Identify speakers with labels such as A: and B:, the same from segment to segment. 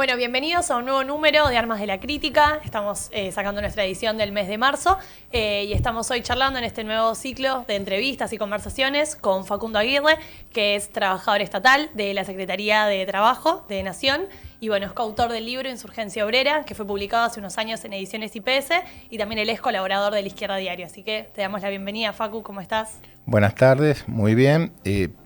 A: Bueno, bienvenidos a un nuevo número de Armas de la Crítica. Estamos sacando nuestra edición del mes de marzo y estamos hoy charlando en este nuevo ciclo de entrevistas y conversaciones con Facundo Aguirre, que es trabajador estatal de la Secretaría de Trabajo de Nación y bueno, es coautor del libro Insurgencia Obrera, que fue publicado hace unos años en Ediciones IPS, y también él es colaborador de La Izquierda Diario. Así que te damos la bienvenida, Facu, ¿cómo estás?
B: Buenas tardes, muy bien.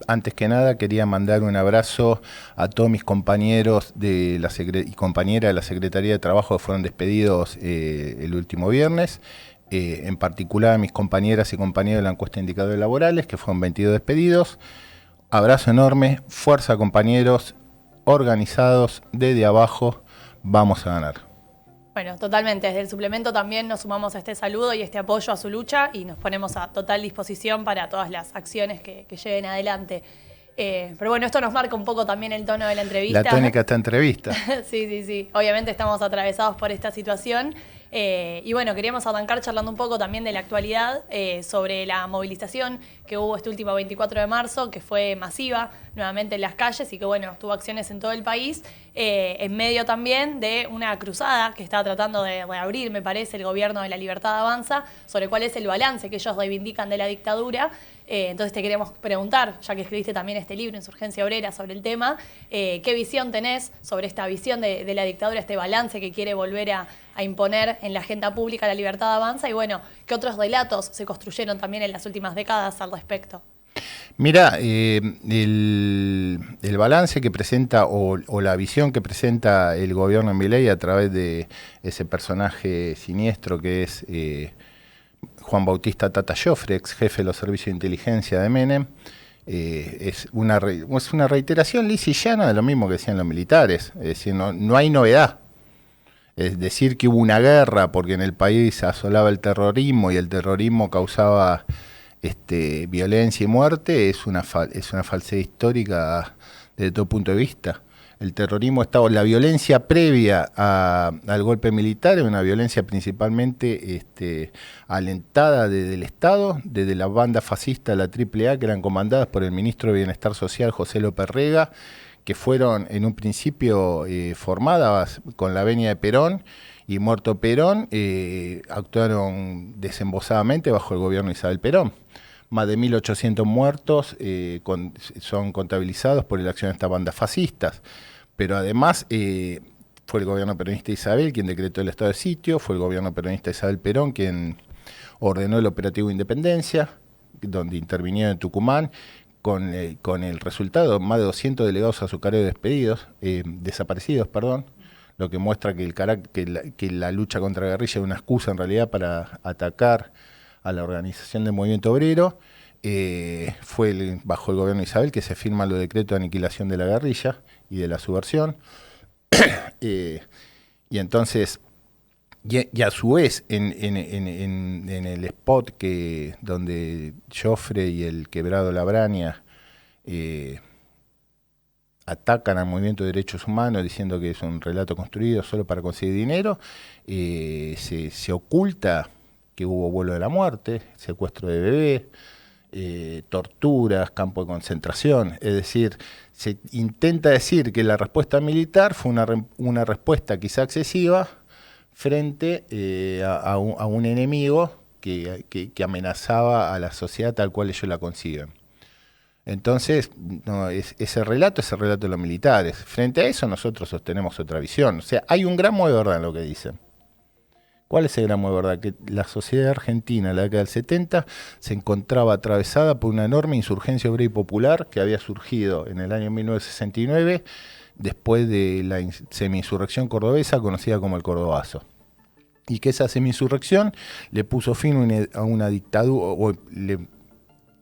B: Antes que nada quería mandar un abrazo a todos mis compañeros y compañeras de la Secretaría de Trabajo que fueron despedidos el último viernes. En particular a mis compañeras y compañeros de la encuesta de indicadores laborales, que fueron 22 despedidos. Abrazo enorme, fuerza compañeros, organizados desde abajo, vamos a ganar.
A: Bueno, totalmente. Desde el suplemento también nos sumamos a este saludo y este apoyo a su lucha y nos ponemos a total disposición para todas las acciones que lleven adelante. Pero bueno, esto nos marca un poco también el tono de la entrevista.
B: La tónica de esta entrevista.
A: Sí. Obviamente estamos atravesados por esta situación. Y bueno, queríamos arrancar charlando un poco también de la actualidad sobre la movilización que hubo este último 24 de marzo, que fue masiva nuevamente en las calles y que bueno, tuvo acciones en todo el país, en medio también de una cruzada que está tratando de reabrir, me parece, el gobierno de La Libertad Avanza, sobre cuál es el balance que ellos reivindican de la dictadura. Entonces te queremos preguntar, ya que escribiste también este libro, Insurgencia Obrera, sobre el tema, ¿qué visión tenés sobre esta visión de la dictadura, este balance que quiere volver a imponer en la agenda pública La Libertad Avanza? Y bueno, ¿qué otros relatos se construyeron también en las últimas décadas al respecto?
B: Mira, el balance que presenta o la visión que presenta el gobierno en Milei a través de ese personaje siniestro que es Juan Bautista Tata Joffre, ex jefe de los servicios de inteligencia de Menem, es una reiteración lisa y llana de lo mismo que decían los militares. Es decir, no hay novedad. Es decir, que hubo una guerra porque en el país asolaba el terrorismo y el terrorismo causaba violencia y muerte, es una falsedad histórica desde todo punto de vista. El terrorismo estaba, la violencia previa al golpe militar, es una violencia principalmente alentada desde el Estado, desde la banda fascista, la AAA, que eran comandadas por el ministro de Bienestar Social, José López Rega, que fueron en un principio formadas con la venia de Perón, y muerto Perón, actuaron desembosadamente bajo el gobierno de Isabel Perón. Más de 1.800 muertos son contabilizados por la acción de estas bandas fascistas. Pero además fue el gobierno peronista de Isabel quien decretó el estado de sitio, fue el gobierno peronista de Isabel Perón quien ordenó el operativo Independencia, donde intervinieron en Tucumán, con el resultado, más de 200 delegados azucareros desaparecidos, lo que muestra que la lucha contra la guerrilla es una excusa en realidad para atacar a la organización del movimiento obrero. Fue bajo el gobierno de Isabel que se firman los decretos de aniquilación de la guerrilla y de la subversión. Y entonces, y a su vez, en el spot donde Joffre y el quebrado Labraña atacan al movimiento de derechos humanos diciendo que es un relato construido solo para conseguir dinero, se oculta que hubo vuelo de la muerte, secuestro de bebé, torturas, campo de concentración. Es decir, se intenta decir que la respuesta militar fue una respuesta quizá excesiva frente a un enemigo que amenazaba a la sociedad tal cual ellos la conciben. Entonces, ese relato de los militares. Frente a eso nosotros sostenemos otra visión. O sea, hay un gramo de verdad en lo que dicen. ¿Cuál es el gramo de verdad? Que la sociedad argentina en la década del 70 se encontraba atravesada por una enorme insurgencia obrera y popular que había surgido en el año 1969 después de la semi-insurrección cordobesa conocida como el Cordobazo. Y que esa semi-insurrección le puso fin a una dictadura, o le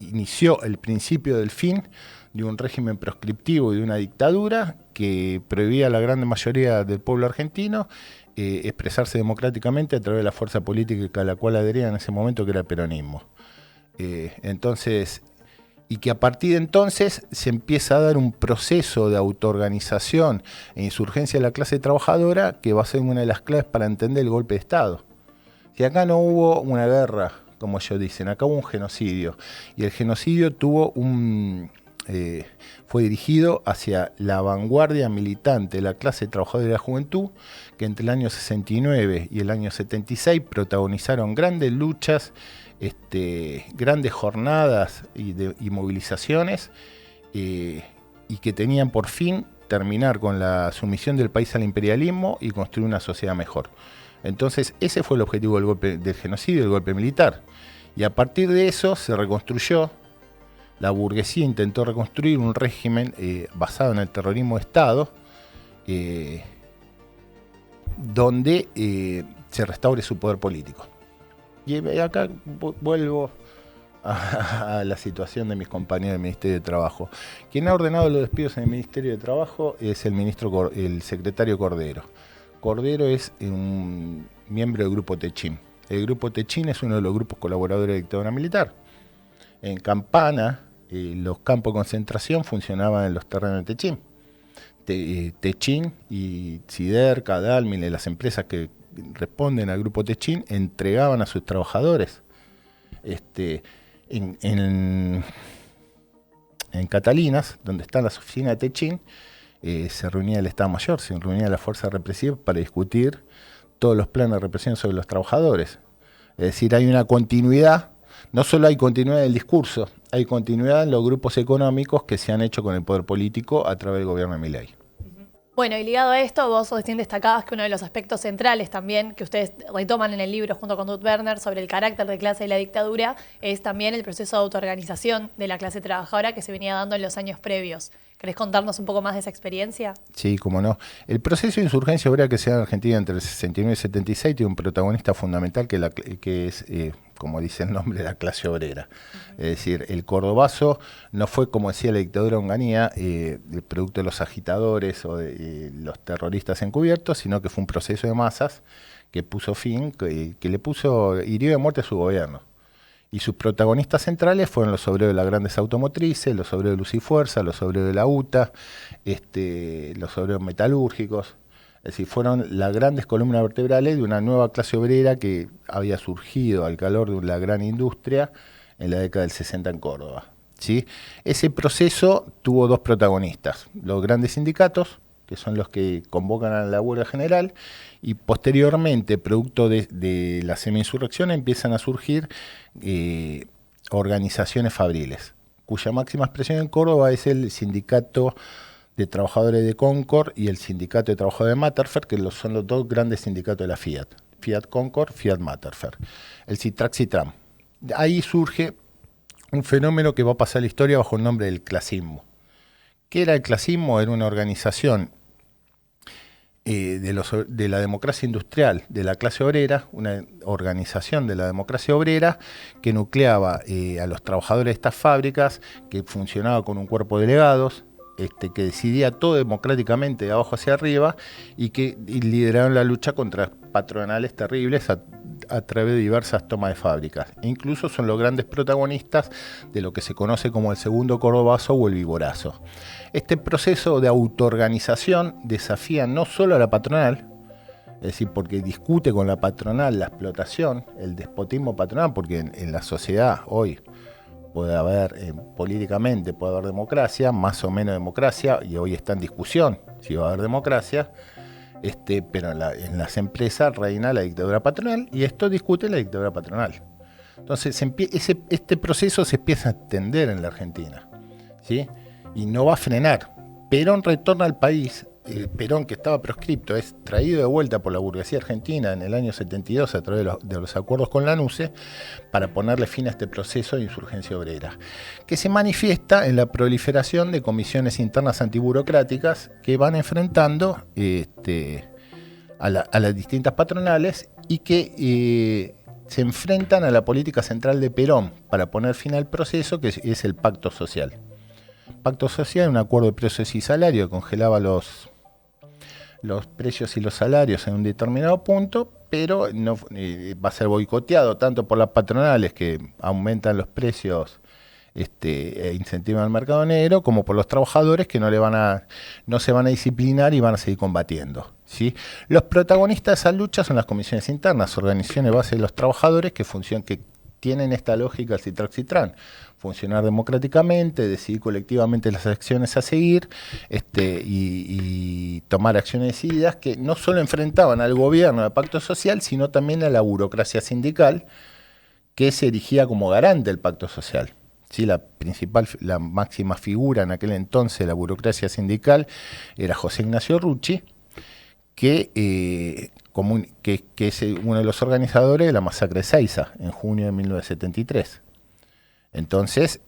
B: inició el principio del fin de un régimen proscriptivo y de una dictadura que prohibía a la gran mayoría del pueblo argentino expresarse democráticamente a través de la fuerza política a la cual adhería en ese momento, que era el peronismo. Entonces, y que a partir de entonces se empieza a dar un proceso de autoorganización e insurgencia de la clase trabajadora que va a ser una de las claves para entender el golpe de Estado. Si acá no hubo una guerra, como ellos dicen, acá hubo un genocidio, y el genocidio tuvo fue dirigido hacia la vanguardia militante de la clase trabajadora y de la juventud, que entre el año 69 y el año 76 protagonizaron grandes luchas, grandes jornadas y movilizaciones, y que tenían por fin terminar con la sumisión del país al imperialismo y construir una sociedad mejor. Entonces ese fue el objetivo del genocidio, del golpe militar. Y a partir de eso se reconstruyó. La burguesía intentó reconstruir un régimen basado en el terrorismo de Estado, donde se restaure su poder político. Y acá vuelvo a la situación de mis compañeros del Ministerio de Trabajo. Quien ha ordenado los despidos en el Ministerio de Trabajo es el secretario Cordero. Cordero es un miembro del Grupo Techín. El Grupo Techín es uno de los grupos colaboradores de la dictadura militar. En Campana, los campos de concentración funcionaban en los terrenos de Techín. Techín y Siderca, Dalmine, las empresas que responden al Grupo Techín, entregaban a sus trabajadores. En Catalinas, donde están las oficinas de Techín, se reunía el Estado Mayor, se reunía la fuerza represiva para discutir todos los planes de represión sobre los trabajadores. Es decir, hay una continuidad, no solo hay continuidad del discurso, hay continuidad en los grupos económicos que se han hecho con el poder político a través del gobierno de Milei.
A: Bueno, y ligado a esto, vos recién destacabas que uno de los aspectos centrales también que ustedes retoman en el libro junto con Ruth Werner sobre el carácter de clase de la dictadura es también el proceso de autoorganización de la clase trabajadora que se venía dando en los años previos. ¿Querés contarnos un poco más de esa experiencia?
B: Sí, cómo no. El proceso de insurgencia obrera que se da en Argentina entre el 69 y el 76 tiene un protagonista fundamental que es, como dice el nombre, la clase obrera. Es decir, el cordobazo no fue, como decía la dictadura de Onganía, el producto de los agitadores o de los terroristas encubiertos, sino que fue un proceso de masas que puso fin, que hirió de muerte a su gobierno. Y sus protagonistas centrales fueron los obreros de las grandes automotrices, los obreros de Luz y Fuerza, los obreros de la UTA, los obreros metalúrgicos. Es decir, fueron las grandes columnas vertebrales de una nueva clase obrera que había surgido al calor de la gran industria en la década del 60 en Córdoba, ¿sí? Ese proceso tuvo dos protagonistas, los grandes sindicatos, que son los que convocan a la huelga general, y posteriormente, producto de la semi-insurrección, empiezan a surgir organizaciones fabriles, cuya máxima expresión en Córdoba es el sindicato de trabajadores de Concord y el sindicato de trabajadores de Matterfer, que son los dos grandes sindicatos de la Fiat. Fiat Concord, Fiat Matterfer. El Citrax-Citram. Ahí surge un fenómeno que va a pasar a la historia bajo el nombre del clasismo. ¿Qué era el clasismo? Era una organización de la democracia industrial de la clase obrera, una organización de la democracia obrera que nucleaba a los trabajadores de estas fábricas, que funcionaba con un cuerpo de delegados, que decidía todo democráticamente de abajo hacia arriba y que lideraron la lucha contra patronales terribles a través de diversas tomas de fábricas. E incluso son los grandes protagonistas de lo que se conoce como el segundo cordobazo o el viborazo. Este proceso de autoorganización desafía no solo a la patronal, es decir, porque discute con la patronal la explotación, el despotismo patronal, porque en la sociedad hoy puede haber, políticamente puede haber democracia, más o menos democracia, y hoy está en discusión si va a haber democracia, pero en las empresas reina la dictadura patronal, y esto discute la dictadura patronal. Entonces este proceso se empieza a extender en la Argentina, ¿sí? Y no va a frenar. Perón retorna al país. Perón, que estaba proscripto, es traído de vuelta por la burguesía argentina en el año 72 a través de los acuerdos con Lanuse para ponerle fin a este proceso de insurgencia obrera, que se manifiesta en la proliferación de comisiones internas antiburocráticas que van enfrentando a las distintas patronales y que se enfrentan a la política central de Perón para poner fin al proceso, que es el pacto social. Pacto social, un acuerdo de precios y salario que congelaba los precios y los salarios en un determinado punto, pero no va a ser boicoteado tanto por las patronales que aumentan los precios e incentivan al mercado negro, como por los trabajadores que no se van a disciplinar y van a seguir combatiendo, ¿sí? Los protagonistas de esa lucha son las comisiones internas, organizaciones base de los trabajadores que tienen esta lógica el Citrac-Citran, funcionar democráticamente, decidir colectivamente las acciones a seguir, y tomar acciones decididas que no solo enfrentaban al gobierno, al pacto social, sino también a la burocracia sindical, que se erigía como garante del pacto social. Sí, la máxima figura en aquel entonces de la burocracia sindical era José Ignacio Rucci, que es uno de los organizadores de la masacre de Seiza en junio de 1973. Entonces,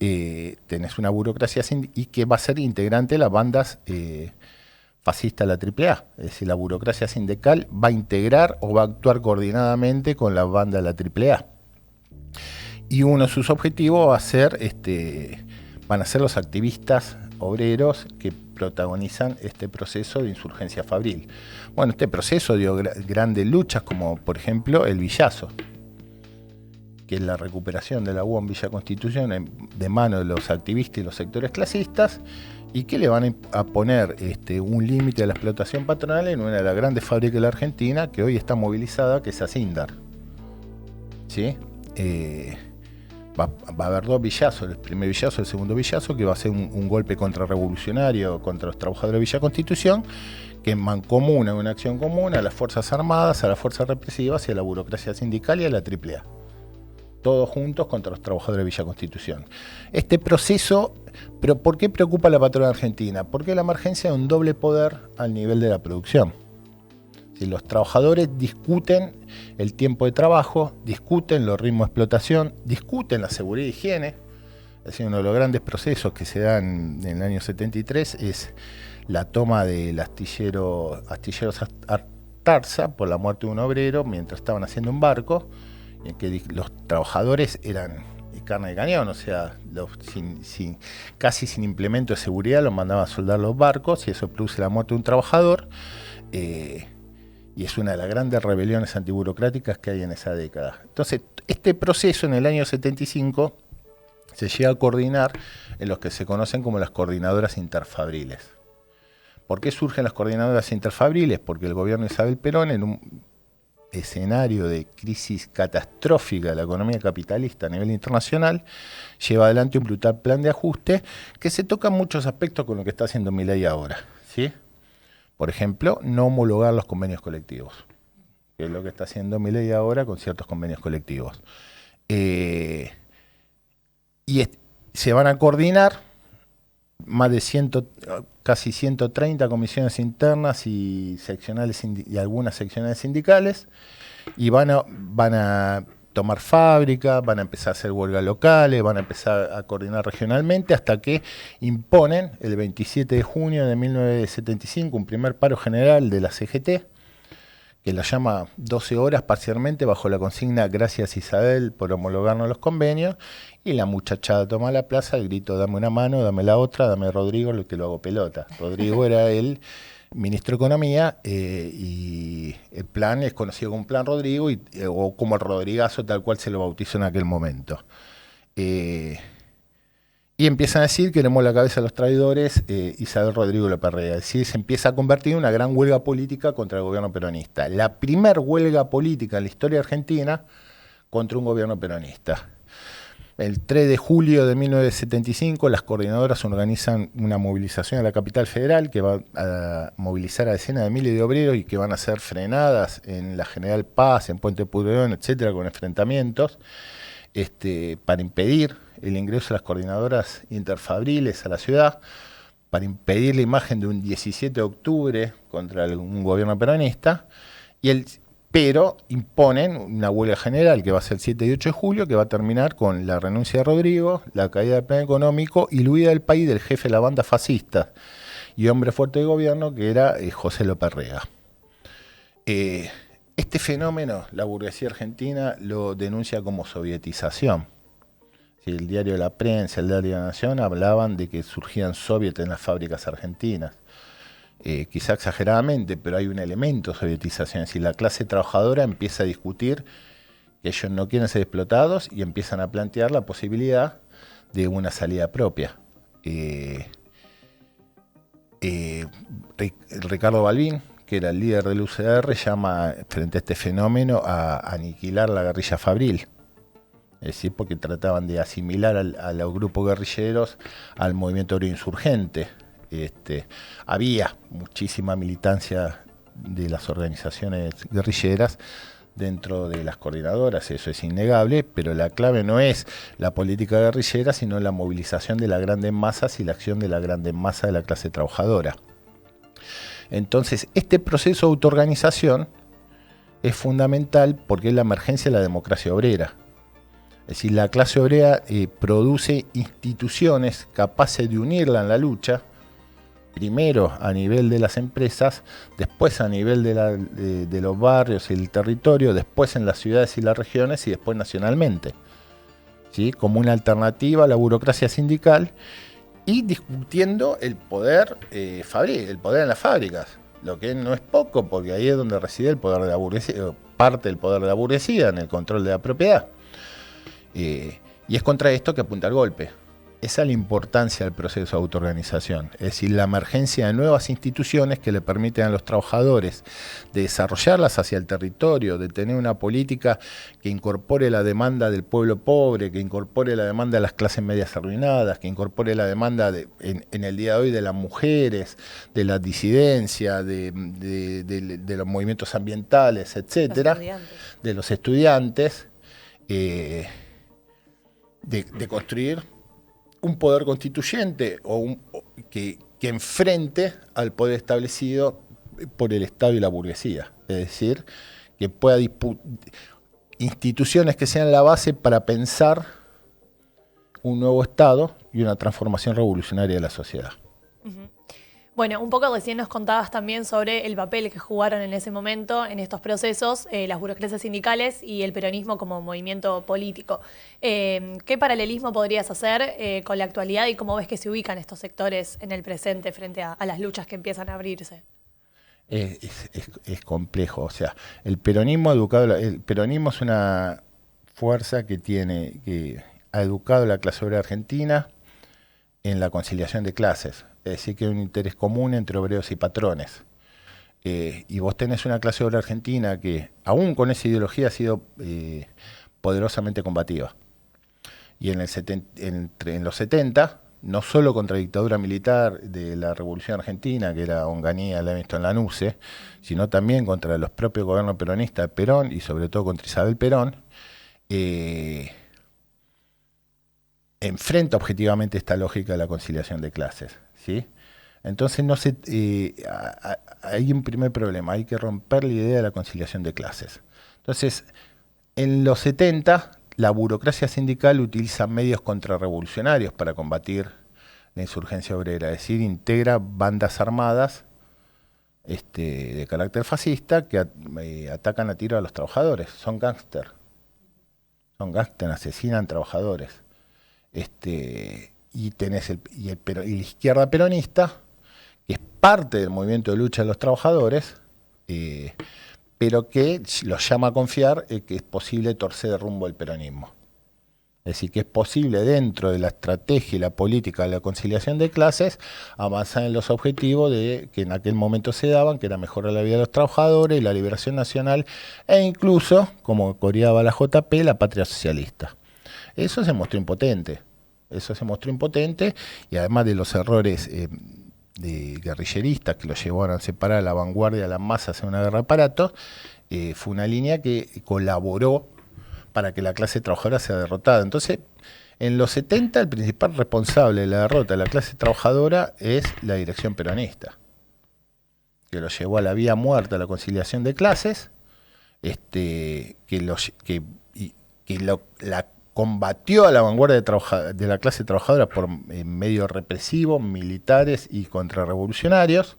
B: tenés una burocracia y que va a ser integrante de las bandas fascistas de la AAA. Es decir, la burocracia sindical va a integrar o va a actuar coordinadamente con la banda de la AAA. Y uno de sus objetivos va a ser, van a ser los activistas obreros que protagonizan este proceso de insurgencia fabril. Bueno, este proceso dio grandes luchas, como por ejemplo el Villazo, que es la recuperación de la UOM en Villa Constitución de mano de los activistas y los sectores clasistas, y que le van a poner un límite a la explotación patronal en una de las grandes fábricas de la Argentina, que hoy está movilizada, que es Asindar. ¿Sí? Va a haber dos villazos, el primer villazo y el segundo villazo, que va a ser un golpe contrarrevolucionario contra los trabajadores de Villa Constitución, que mancomuna una acción común a las Fuerzas Armadas, a las fuerzas represivas y a la burocracia sindical y a la AAA. Todos juntos contra los trabajadores de Villa Constitución. Este proceso, pero ¿por qué preocupa a la patronal argentina? Porque la emergencia de un doble poder al nivel de la producción. Si los trabajadores discuten el tiempo de trabajo, discuten los ritmos de explotación, discuten la seguridad y higiene. Es decir, uno de los grandes procesos que se dan en el año 73 es la toma del astilleros Artarza por la muerte de un obrero mientras estaban haciendo un barco, en que los trabajadores eran carne de cañón, o sea, casi sin implemento de seguridad los mandaban a soldar los barcos, y eso produce la muerte de un trabajador. Y es una de las grandes rebeliones antiburocráticas que hay en esa década. Entonces, este proceso en el año 75 se llega a coordinar en los que se conocen como las coordinadoras interfabriles. ¿Por qué surgen las coordinadoras interfabriles? Porque el gobierno de Isabel Perón, en un escenario de crisis catastrófica de la economía capitalista a nivel internacional, lleva adelante un brutal plan de ajuste que se toca en muchos aspectos con lo que está haciendo Milei ahora, ¿sí? Por ejemplo, no homologar los convenios colectivos, que es lo que está haciendo Milei ahora con ciertos convenios colectivos. Se van a coordinar más de casi 130 comisiones internas y seccionales y algunas seccionales sindicales, y van a tomar fábricas, van a empezar a hacer huelgas locales, van a empezar a coordinar regionalmente, hasta que imponen el 27 de junio de 1975 un primer paro general de la CGT, que la llama 12 horas parcialmente bajo la consigna "Gracias Isabel por homologarnos los convenios", y la muchachada toma la plaza, el grito "dame una mano, dame la otra, dame Rodrigo, lo que lo hago pelota". Rodrigo era el ministro de Economía, y el plan es conocido como Plan Rodrigo, o como el Rodrigazo, tal cual se lo bautizó en aquel momento. Y empiezan a decir: queremos la cabeza de los traidores, Isabel Rodrigo Loperrea. Es decir, se empieza a convertir en una gran huelga política contra el gobierno peronista. La primer huelga política en la historia argentina contra un gobierno peronista. El 3 de julio de 1975, las coordinadoras organizan una movilización a la capital federal que va a movilizar a decenas de miles de obreros y que van a ser frenadas en la General Paz, en Puente Pueyrredón, etcétera, con enfrentamientos, para impedir el ingreso de las coordinadoras interfabriles a la ciudad, para impedir la imagen de un 17 de octubre contra un gobierno peronista, pero imponen una huelga general que va a ser el 7 y 8 de julio, que va a terminar con la renuncia de Rodrigo, la caída del plan económico y la huida del país del jefe de la banda fascista y hombre fuerte de gobierno, que era José Loperrea. Este fenómeno, la burguesía argentina lo denuncia como sovietización. El diario La Prensa, el diario La Nación hablaban de que surgían soviets en las fábricas argentinas. Quizá exageradamente, pero hay un elemento de sovietización. Si la clase trabajadora empieza a discutir que ellos no quieren ser explotados y empiezan a plantear la posibilidad de una salida propia. Ricardo Balbín, que era el líder del UCR, llama frente a este fenómeno a aniquilar la guerrilla fabril. Es decir, porque trataban de asimilar a los grupos guerrilleros al movimiento obrero insurgente. Había muchísima militancia de las organizaciones guerrilleras dentro de las coordinadoras, eso es innegable, pero la clave no es la política guerrillera, sino la movilización de las grandes masas y la acción de la grandes masa de la clase trabajadora. Entonces, este proceso de autoorganización es fundamental porque es la emergencia de la democracia obrera. Es decir, la clase obrera produce instituciones capaces de unirla en la lucha, primero a nivel de las empresas, después a nivel de los barrios y el territorio, después en las ciudades y las regiones y después nacionalmente, ¿sí? Como una alternativa a la burocracia sindical y discutiendo el poder, el poder en las fábricas, lo que no es poco porque ahí es donde reside el poder de la burguesía, parte del poder de la burguesía en el control de la propiedad. Y es contra esto que apunta el golpe. Esa es la importancia del proceso de autoorganización, es decir, la emergencia de nuevas instituciones que le permiten a los trabajadores de desarrollarlas hacia el territorio, de tener una política que incorpore la demanda del pueblo pobre, que incorpore la demanda de las clases medias arruinadas, que incorpore la demanda en el día de hoy de las mujeres, de la disidencia, de los movimientos ambientales, etcétera, de los estudiantes, de construir un poder constituyente que enfrente al poder establecido por el Estado y la burguesía. Es decir, que pueda instituciones que sean la base para pensar un nuevo Estado y una transformación revolucionaria de la sociedad.
A: Uh-huh. Bueno, un poco recién nos contabas también sobre el papel que jugaron en ese momento, en estos procesos, las burocracias sindicales y el peronismo como movimiento político. ¿Qué paralelismo podrías hacer con la actualidad y cómo ves que se ubican estos sectores en el presente frente a las luchas que empiezan a abrirse?
B: Es complejo, o sea, el peronismo es una fuerza que ha educado a la clase obrera argentina en la conciliación de clases. Es decir, que hay un interés común entre obreros y patrones. Y vos tenés una clase obrera argentina que, aún con esa ideología, ha sido poderosamente combativa. Y en los 70, no solo contra la dictadura militar de la Revolución Argentina, que era Onganía, Levingston, Lanusse, sino también contra los propios gobiernos peronistas de Perón y sobre todo contra Isabel Perón, enfrenta objetivamente esta lógica de la conciliación de clases, ¿sí? Entonces hay un primer problema, hay que romper la idea de la conciliación de clases. Entonces, en los 70, la burocracia sindical utiliza medios contrarrevolucionarios para combatir la insurgencia obrera, es decir, integra bandas armadas de carácter fascista que atacan a tiro a los trabajadores, son gángster, asesinan trabajadores. Y tenés y la izquierda peronista, que es parte del movimiento de lucha de los trabajadores, pero que los llama a confiar que es posible torcer el rumbo del peronismo. Es decir, que es posible dentro de la estrategia y la política de la conciliación de clases avanzar en los objetivos que en aquel momento se daban, que era mejorar la vida de los trabajadores, la liberación nacional e incluso, como coreaba la JP, la patria socialista. Eso se mostró impotente. Y además de los errores de guerrilleristas que lo llevaron a separar a la vanguardia de las masas en una guerra de aparatos, fue una línea que colaboró para que la clase trabajadora sea derrotada. Entonces, en los 70 el principal responsable de la derrota de la clase trabajadora es la dirección peronista, que lo llevó a la vía muerta, a la conciliación de clases, la combatió a la vanguardia de la clase trabajadora por medios represivos, militares y contrarrevolucionarios,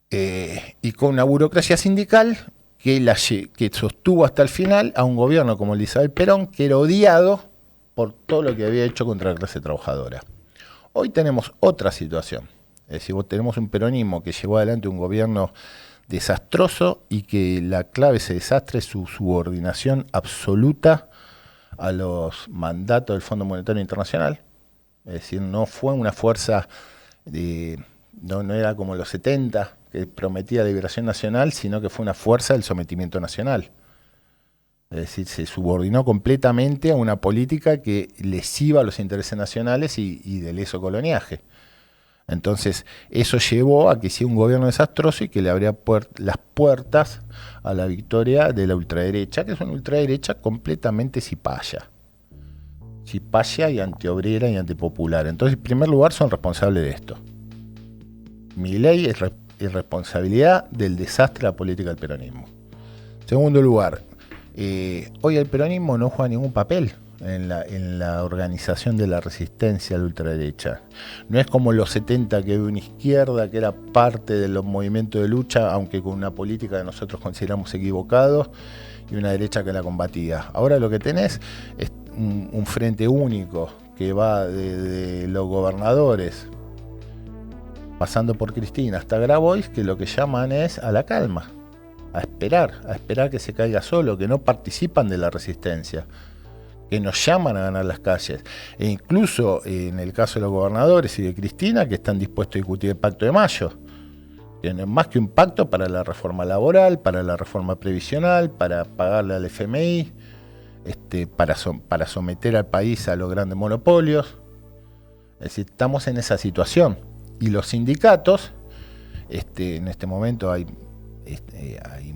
B: y con una burocracia sindical que sostuvo hasta el final a un gobierno como el de Isabel Perón, que era odiado por todo lo que había hecho contra la clase trabajadora. Hoy tenemos otra situación, es decir, tenemos un peronismo que llevó adelante un gobierno desastroso y que la clave de ese desastre es su subordinación absoluta a los mandatos del Fondo Monetario Internacional. Es decir, no fue una fuerza, no era como los 70, que prometía liberación nacional, sino que fue una fuerza del sometimiento nacional. Es decir, se subordinó completamente a una política que lesiva a los intereses nacionales y del coloniaje. Entonces, eso llevó a que sea un gobierno desastroso y que le abría las puertas a la victoria de la ultraderecha, que es una ultraderecha completamente cipaya. Cipaya y antiobrera y antipopular. Entonces, en primer lugar, son responsables de esto. Milei es responsabilidad del desastre de la política del peronismo. En segundo lugar, hoy el peronismo no juega ningún papel en la organización de la resistencia a la ultraderecha. No es como los 70 que había una izquierda que era parte de los movimientos de lucha, aunque con una política que nosotros consideramos equivocados, y una derecha que la combatía. Ahora lo que tenés es un frente único que va de los gobernadores, pasando por Cristina hasta Grabois, que lo que llaman es a la calma, a esperar que se caiga solo, que no participan de la resistencia, que nos llaman a ganar las calles. E incluso en el caso de los gobernadores y de Cristina, que están dispuestos a discutir el Pacto de Mayo. Tienen más que un pacto para la reforma laboral, para la reforma previsional, para pagarle al FMI, para someter al país a los grandes monopolios. Es decir, estamos en esa situación. Y los sindicatos, en este momento hay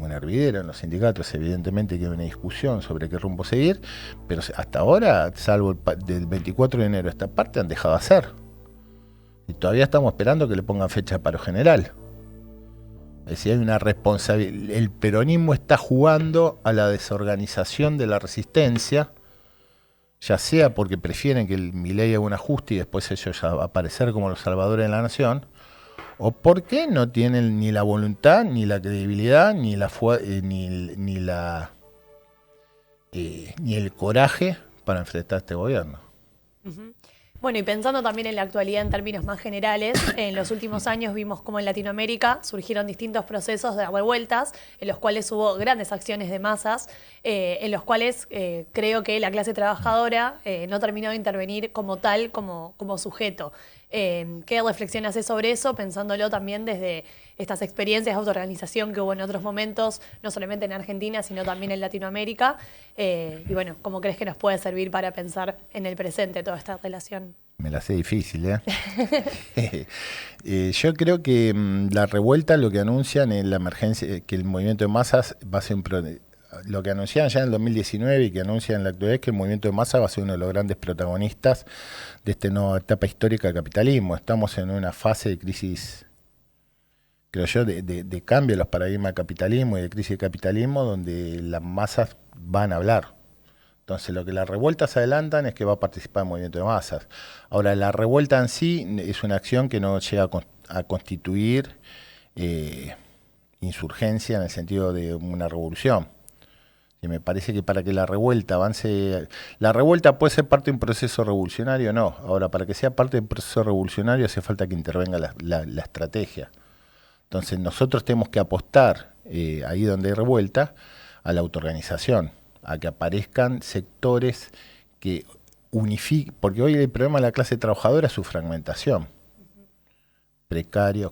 B: un hervidero en los sindicatos, evidentemente que hay una discusión sobre qué rumbo seguir, pero hasta ahora, salvo del 24 de enero a esta parte, han dejado de hacer. Y todavía estamos esperando que le pongan fecha de paro general. Es decir, hay una responsabilidad. El peronismo está jugando a la desorganización de la resistencia, ya sea porque prefieren que el Milei haga un ajuste y después ellos aparecer como los salvadores de la nación, o porque no tienen ni la voluntad, ni la credibilidad, ni el coraje para enfrentar a este gobierno.
A: Uh-huh. Bueno, y pensando también en la actualidad en términos más generales, en los últimos años vimos cómo en Latinoamérica surgieron distintos procesos de revueltas, en los cuales hubo grandes acciones de masas, en los cuales creo que la clase trabajadora no terminó de intervenir como tal, como sujeto. ¿Qué reflexión haces sobre eso, pensándolo también desde estas experiencias de autoorganización que hubo en otros momentos, no solamente en Argentina, sino también en Latinoamérica? Y bueno, ¿cómo crees que nos puede servir para pensar en el presente toda esta relación?
B: Me la sé difícil, yo creo que la revuelta lo que anuncian en la emergencia, que el movimiento de masas va a ser lo que anunciaban ya en el 2019 y que anuncian en la actualidad es que el movimiento de masa va a ser uno de los grandes protagonistas de esta nueva etapa histórica del capitalismo. Estamos en una fase de crisis, creo yo, de cambio de los paradigmas del capitalismo y de crisis del capitalismo, donde las masas van a hablar. Entonces lo que las revueltas adelantan es que va a participar el movimiento de masas. Ahora, la revuelta en sí es una acción que no llega a constituir insurgencia en el sentido de una revolución. Y me parece que para que la revuelta avance, la revuelta puede ser parte de un proceso revolucionario o no. Ahora, para que sea parte del proceso revolucionario hace falta que intervenga la estrategia. Entonces nosotros tenemos que apostar, ahí donde hay revuelta, a la autoorganización, a que aparezcan sectores que unifiquen, porque hoy el problema de la clase trabajadora es su fragmentación. Precarios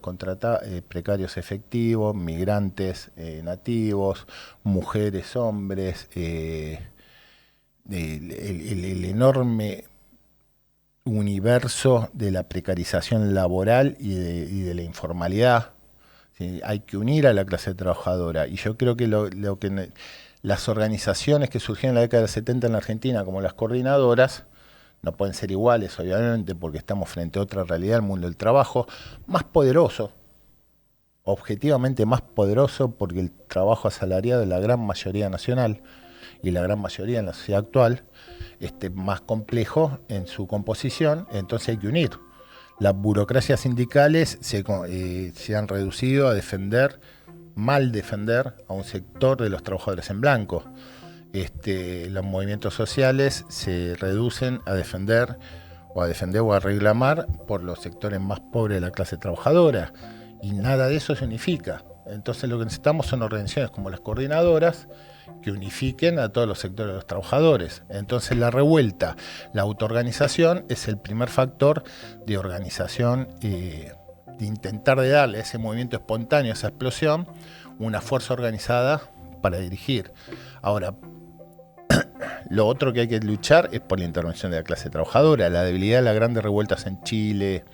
B: efectivos, migrantes nativos, mujeres, hombres, el enorme universo de la precarización laboral y de la informalidad. ¿Sí? Hay que unir a la clase trabajadora, y yo creo que las organizaciones que surgieron en la década del 70 en la Argentina, como las coordinadoras, no pueden ser iguales, obviamente, porque estamos frente a otra realidad, el mundo del trabajo, más poderoso, objetivamente más poderoso, porque el trabajo asalariado de la gran mayoría nacional y la gran mayoría en la sociedad actual, más complejo en su composición, entonces hay que unir. Las burocracias sindicales se han reducido a mal defender a un sector de los trabajadores en blanco. Los movimientos sociales se reducen a defender o a reclamar por los sectores más pobres de la clase trabajadora, y nada de eso se unifica. Entonces lo que necesitamos son organizaciones como las coordinadoras que unifiquen a todos los sectores de los trabajadores. Entonces la revuelta, la autoorganización es el primer factor de organización, de intentar de darle a ese movimiento espontáneo, a esa explosión, una fuerza organizada para dirigir. Ahora, Lo otro que hay que luchar es por la intervención de la clase trabajadora. La debilidad de las grandes revueltas en Chile,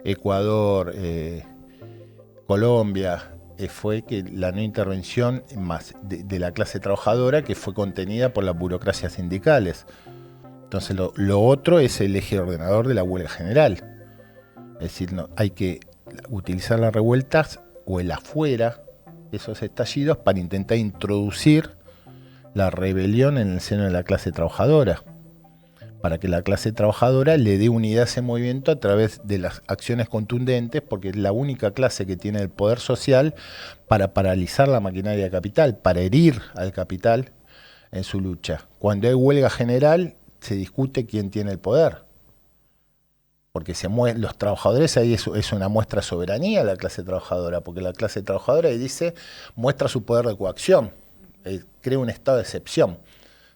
B: Ecuador, Colombia, fue que la no intervención más de la clase trabajadora, que fue contenida por las burocracias sindicales. Entonces lo otro es el eje ordenador de la huelga general. Es decir, no, hay que utilizar las revueltas o el afuera, esos estallidos, para intentar introducir la rebelión en el seno de la clase trabajadora, para que la clase trabajadora le dé unidad a ese movimiento a través de las acciones contundentes, porque es la única clase que tiene el poder social para paralizar la maquinaria de capital, para herir al capital en su lucha. Cuando hay huelga general, se discute quién tiene el poder, porque los trabajadores, ahí es una muestra de soberanía la clase trabajadora, porque la clase trabajadora dice, muestra su poder de coacción, crea un estado de excepción.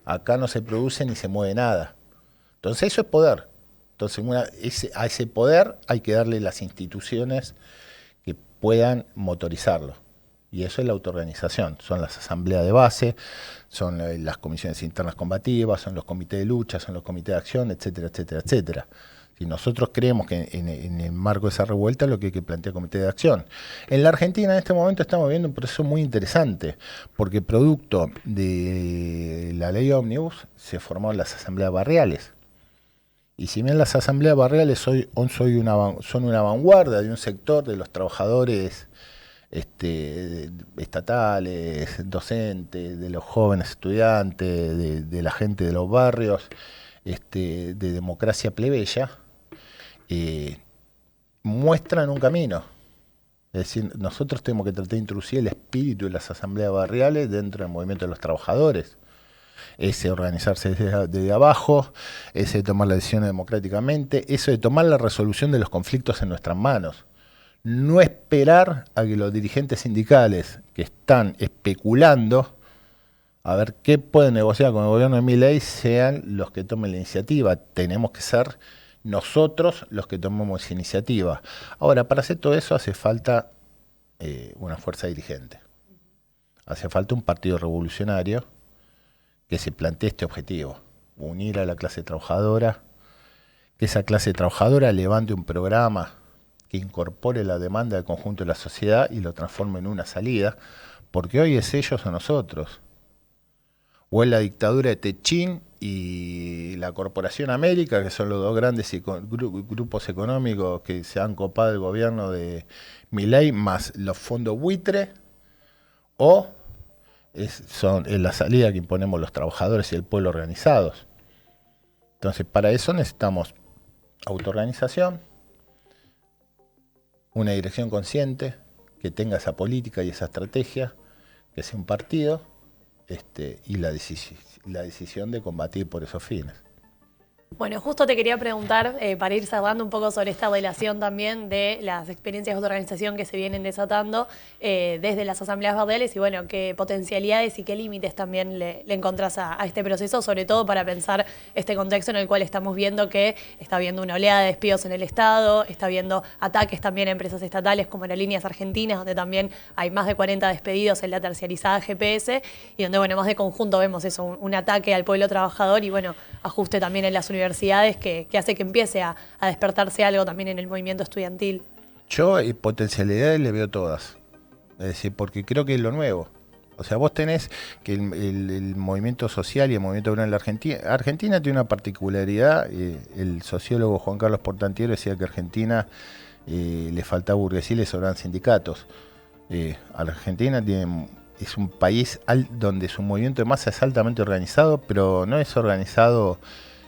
B: Acá no se produce ni se mueve nada. Entonces eso es poder. Entonces a ese poder hay que darle las instituciones que puedan motorizarlo. Y eso es la autoorganización. Son las asambleas de base, son las comisiones internas combativas, son los comités de lucha, son los comités de acción, etcétera, etcétera, etcétera. Y nosotros creemos que en el marco de esa revuelta lo que hay que plantear comité de acción. En la Argentina en este momento estamos viendo un proceso muy interesante, porque producto de la ley ómnibus se formaron las asambleas barriales. Y si bien las asambleas barriales son una vanguardia de un sector de los trabajadores estatales, docentes, de los jóvenes estudiantes, de la gente de los barrios, de democracia plebeya, muestran un camino. Es decir, nosotros tenemos que tratar de introducir el espíritu de las asambleas barriales dentro del movimiento de los trabajadores. Ese organizarse desde abajo, ese de tomar la decisión democráticamente, eso de tomar la resolución de los conflictos en nuestras manos. No esperar a que los dirigentes sindicales que están especulando a ver qué pueden negociar con el gobierno de Milei sean los que tomen la iniciativa. Tenemos que ser nosotros los que tomemos esa iniciativa. Ahora, para hacer todo eso hace falta una fuerza dirigente. Hace falta un partido revolucionario que se plantee este objetivo, unir a la clase trabajadora, que esa clase trabajadora levante un programa que incorpore la demanda del conjunto de la sociedad y lo transforme en una salida, porque hoy es ellos o nosotros. O es la dictadura de Techín y la Corporación América, que son los dos grandes grupos económicos que se han copado el gobierno de Milei, más los fondos buitre, o es la salida que imponemos los trabajadores y el pueblo organizados. Entonces, para eso necesitamos autoorganización, una dirección consciente, que tenga esa política y esa estrategia, que sea un partido, y la decisión de combatir por esos fines.
A: Bueno, justo te quería preguntar, para ir cerrando un poco sobre esta relación también de las experiencias de organización que se vienen desatando desde las asambleas barriales y bueno, qué potencialidades y qué límites también le encontrás a este proceso, sobre todo para pensar este contexto en el cual estamos viendo que está habiendo una oleada de despidos en el Estado, está habiendo ataques también a empresas estatales como Aerolíneas Argentinas, donde también hay más de 40 despedidos en la terciarizada GPS y donde, bueno, más de conjunto vemos eso, un ataque al pueblo trabajador y, bueno, ajuste también en las universidades que hace que empiece a despertarse algo también en el movimiento estudiantil.
B: Yo potencialidades le veo todas, es decir, porque creo que es lo nuevo. O sea, vos tenés que el movimiento social y el movimiento obrero en la Argentina tiene una particularidad. El sociólogo Juan Carlos Portantiero decía que a Argentina le faltaba burguesía y le sobraban sindicatos. Argentina es un país donde su movimiento de masa es altamente organizado, pero no es organizado,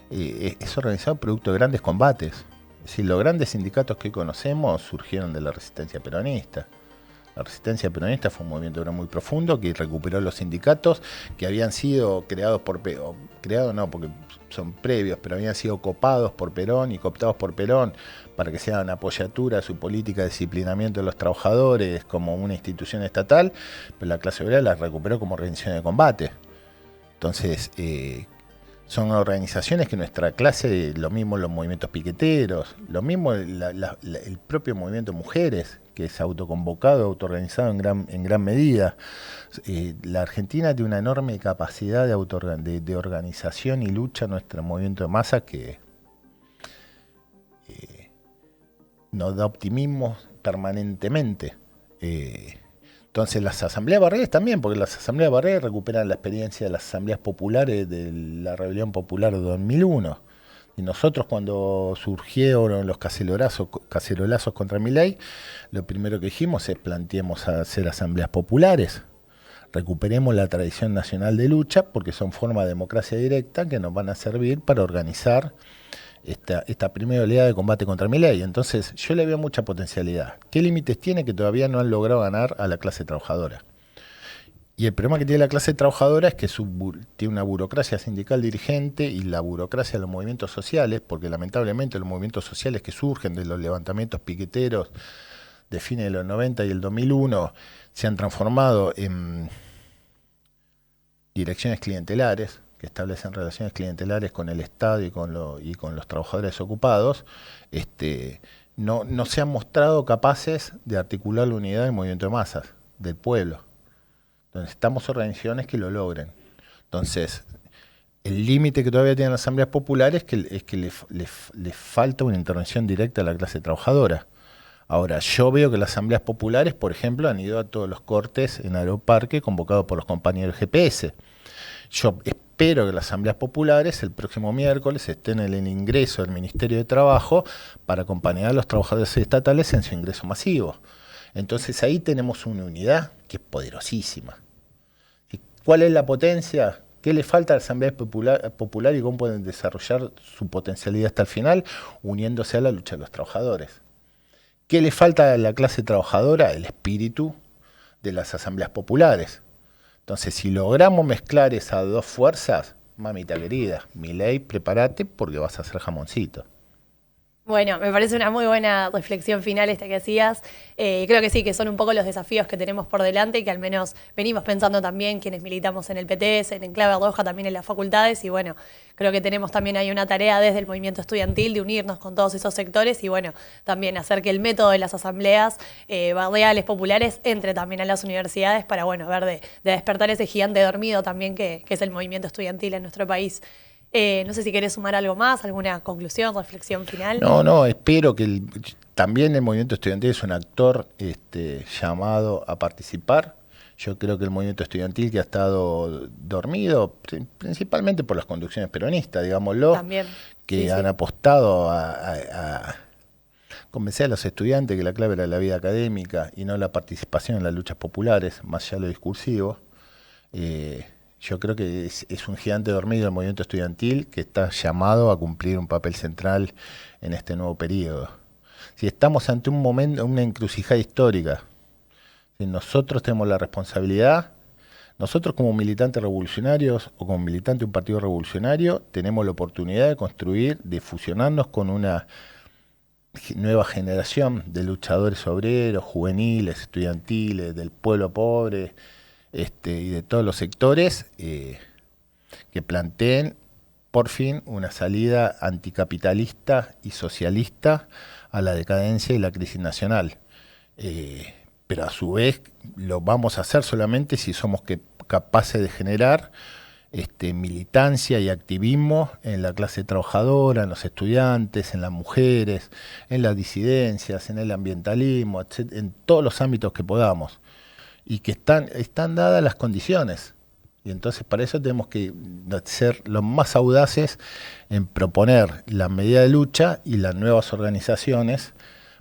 B: es organizado producto de grandes combates. Es decir, los grandes sindicatos que hoy conocemos surgieron de la resistencia peronista. La resistencia peronista fue un movimiento obrero muy profundo que recuperó los sindicatos que habían sido creados porque son previos, pero habían sido copados por Perón y cooptados por Perón para que sean apoyatura a su política de disciplinamiento de los trabajadores como una institución estatal, pero la clase obrera la recuperó como organización de combate. Entonces, Son organizaciones que nuestra clase, lo mismo los movimientos piqueteros, lo mismo el propio movimiento de mujeres, que es autoconvocado, autoorganizado en gran medida. La Argentina tiene una enorme capacidad de organización y lucha en nuestro movimiento de masa que nos da optimismo permanentemente. Entonces las asambleas barriales también, porque las asambleas barriales recuperan la experiencia de las asambleas populares de la rebelión popular de 2001. Y nosotros cuando surgieron los cacerolazos contra Milei, lo primero que dijimos es planteemos a hacer asambleas populares. Recuperemos la tradición nacional de lucha porque son formas de democracia directa que nos van a servir para organizar esta primera oleada de combate contra Milei. Entonces yo le veo mucha potencialidad. ¿Qué límites tiene? Que todavía no han logrado ganar a la clase trabajadora. Y el problema que tiene la clase trabajadora es que tiene una burocracia sindical dirigente y la burocracia de los movimientos sociales, porque lamentablemente los movimientos sociales que surgen de los levantamientos piqueteros de fines de los 90 y el 2001 se han transformado en direcciones clientelares, que establecen relaciones clientelares con el Estado y con los trabajadores ocupados, no se han mostrado capaces de articular la unidad del movimiento de masas, del pueblo. Entonces, necesitamos organizaciones que lo logren. Entonces, el límite que todavía tienen las asambleas populares es que le falta una intervención directa a la clase trabajadora. Ahora, yo veo que las asambleas populares, por ejemplo, han ido a todos los cortes en Aeroparque convocados por los compañeros GPS. Yo espero que las asambleas populares el próximo miércoles estén en el ingreso del Ministerio de Trabajo para acompañar a los trabajadores estatales en su ingreso masivo. Entonces ahí tenemos una unidad que es poderosísima. ¿Cuál es la potencia? ¿Qué le falta a la Asamblea Popular y cómo pueden desarrollar su potencialidad hasta el final? Uniéndose a la lucha de los trabajadores. ¿Qué le falta a la clase trabajadora? El espíritu de las asambleas populares. Entonces, si logramos mezclar esas dos fuerzas, mamita querida, Milei, prepárate porque vas a hacer jamoncito.
A: Bueno, me parece una muy buena reflexión final esta que hacías. Creo que sí, que son un poco los desafíos que tenemos por delante y que al menos venimos pensando también quienes militamos en el PTS, en Enclave Roja, también en las facultades. Y bueno, creo que tenemos también ahí una tarea desde el movimiento estudiantil de unirnos con todos esos sectores y bueno, también hacer que el método de las asambleas barriales, populares, entre también a las universidades para, bueno, ver de despertar ese gigante dormido también que es el movimiento estudiantil en nuestro país. No sé si querés sumar algo más, alguna conclusión, reflexión final.
B: No, espero que también el movimiento estudiantil es un actor llamado a participar. Yo creo que el movimiento estudiantil que ha estado dormido, principalmente por las conducciones peronistas, digámoslo, también, que han apostado a convencer a los estudiantes que la clave era la vida académica y no la participación en las luchas populares, más allá de lo discursivo. Yo creo que es un gigante dormido el movimiento estudiantil que está llamado a cumplir un papel central en este nuevo periodo. Si estamos ante un momento, una encrucijada histórica, si nosotros tenemos la responsabilidad, nosotros como militantes revolucionarios o como militantes de un partido revolucionario, tenemos la oportunidad de construir, de fusionarnos con una nueva generación de luchadores obreros, juveniles, estudiantiles, del pueblo pobre, y de todos los sectores que planteen por fin una salida anticapitalista y socialista a la decadencia y la crisis nacional. Pero a su vez lo vamos a hacer solamente si somos capaces de generar militancia y activismo en la clase trabajadora, en los estudiantes, en las mujeres, en las disidencias, en el ambientalismo, en todos los ámbitos que podamos. Y que están dadas las condiciones. Y entonces para eso tenemos que ser los más audaces en proponer la medida de lucha y las nuevas organizaciones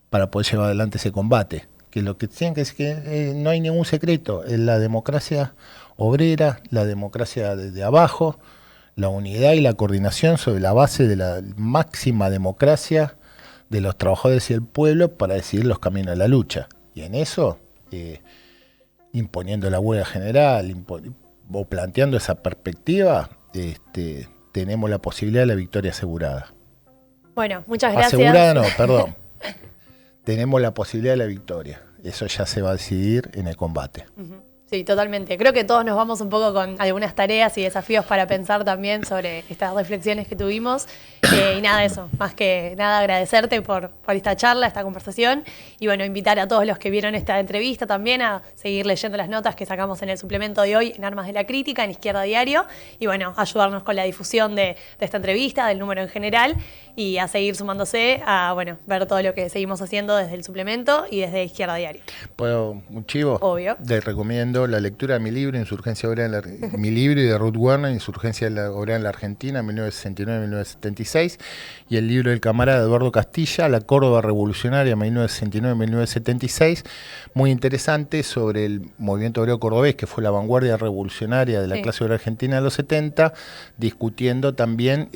B: para poder llevar adelante ese combate. Que lo que tienen que es que no hay ningún secreto, es la democracia obrera, la democracia desde abajo, la unidad y la coordinación sobre la base de la máxima democracia de los trabajadores y el pueblo para decidir los caminos de la lucha. Y en eso imponiendo la huelga general o planteando esa perspectiva, tenemos la posibilidad de la victoria asegurada.
A: Bueno, muchas gracias.
B: Asegurada no, perdón. Tenemos la posibilidad de la victoria. Eso ya se va a decidir en el combate.
A: Sí, totalmente. Creo que todos nos vamos un poco con algunas tareas y desafíos para pensar también sobre estas reflexiones que tuvimos. Y nada, eso, más que nada agradecerte por esta charla, esta conversación. Y bueno, invitar a todos los que vieron esta entrevista también a seguir leyendo las notas que sacamos en el suplemento de hoy en Armas de la Crítica, en Izquierda Diario. Y bueno, ayudarnos con la difusión de esta entrevista, del número en general. Y a seguir sumándose a, bueno, ver todo lo que seguimos haciendo desde el suplemento y desde Izquierda Diario.
B: ¿Puedo un chivo?
A: Obvio.
B: Les recomiendo la lectura de mi libro, Insurgencia Obrera mi libro y de Ruth Werner, Insurgencia Obrera en la Argentina, 1969-1976, y el libro del camarada Eduardo Castilla, La Córdoba Revolucionaria, 1969-1976, muy interesante sobre el movimiento obrero cordobés, que fue la vanguardia revolucionaria de la clase obrera argentina de los 70, discutiendo también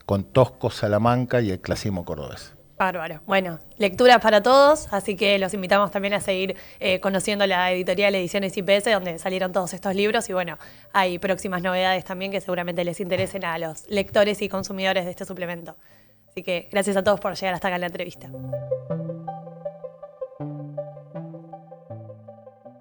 B: con Tosco, Salamanca y el clasismo cordobés.
A: Bárbaro. Bueno, lecturas para todos, así que los invitamos también a seguir conociendo la editorial Ediciones IPS, donde salieron todos estos libros, y bueno, hay próximas novedades también que seguramente les interesen a los lectores y consumidores de este suplemento. Así que gracias a todos por llegar hasta acá en la entrevista.